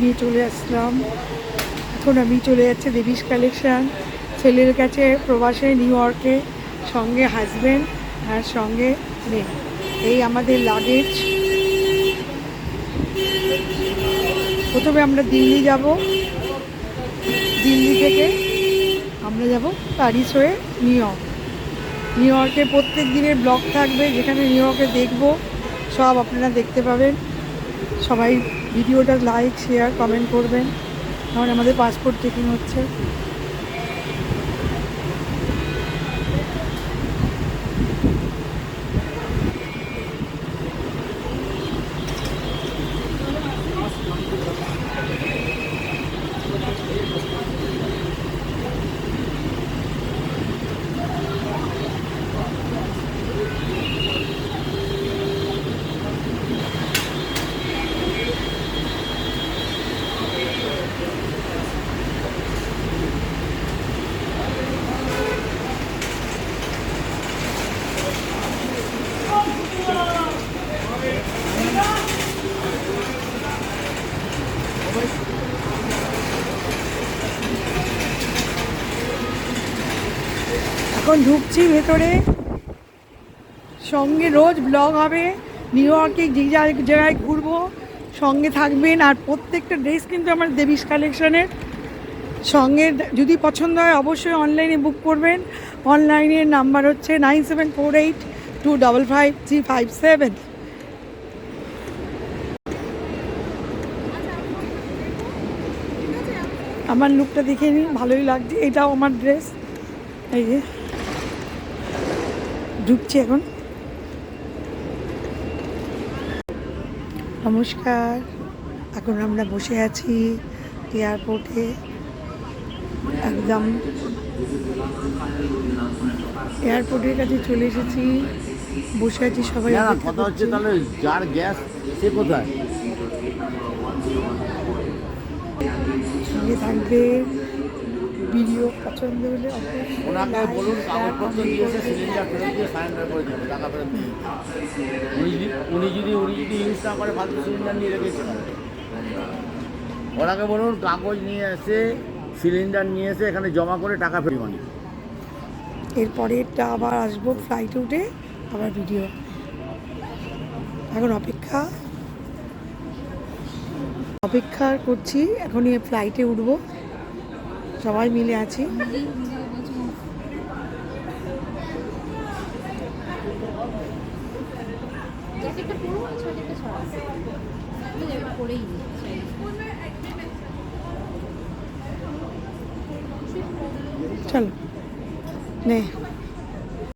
নিয়ে চলে আসলাম। এখন আমি চলে যাচ্ছি দেবীস কালেকশন, ছেলের কাছে প্রবাসে নিউ ইয়র্কে, সঙ্গে হাজব্যান্ড আর সঙ্গে মেয়ে। এই আমাদের লাগেজ। প্রথমে আমরা দিল্লি যাব, দিল্লি থেকে আমরা যাব প্যারিস হয়ে নিউ ইয়র্ক। নিউ ইয়র্কে প্রত্যেক দিনের ব্লগ থাকবে, যেখানে নিউ ইয়র্কে দেখবো সব আপনারা দেখতে পাবেন। সবাই ভিডিওটা লাইক শেয়ার কমেন্ট করবেন। এখন আমাদের পাসপোর্ট চেকিং হচ্ছে। এখন ঢুকছি ভেতরে, সঙ্গে রোজ ব্লগ হবে, নিউ ইয়র্কে যে জায়গায় ঘুরবো সঙ্গে থাকবেন। আর প্রত্যেকটা ড্রেস কিন্তু আমার দেবীস কালেকশনের সঙ্গে, যদি পছন্দ হয় অবশ্যই অনলাইনে বুক করবেন। অনলাইনের নাম্বার হচ্ছে 9748255357। আমার লুকটা দেখে নিন, ভালোই লাগছে। এটাও আমার ড্রেস। এই যে ঢুকছি এখন। নমস্কার, এখন আমরা বসে আছি এয়ারপোর্টে, একদম এয়ারপোর্টের কাছে চলে এসেছি, বসে আছি সবাই। কথা হচ্ছে তাহলে যার গ্যাস সে কোথায় সঙ্গে থাকবে। ভিডিও পছন্দ হলে ওনাকে বলুন কাগজপত্র দিয়েছে, সিলিন্ডার ফেরত দিয়ে সারেন্ডার করে দেবে, টাকা ফেরত দিয়ে। উনি যদি ইউজ না করে ফালতু সিলিন্ডার নিয়ে রেখেছে, ওনাকে বলুন কাগজ নিয়ে এসে সিলিন্ডার নিয়ে এসে এখানে জমা করে টাকা ফেরি মানে। এরপরেরটা আবার আসবো ফ্লাইটে উঠে, আবার ভিডিও। এখন অপেক্ষা করছি, এখনই ফ্লাইটে উঠবো, সবাই মিলে আছি। চলো নে।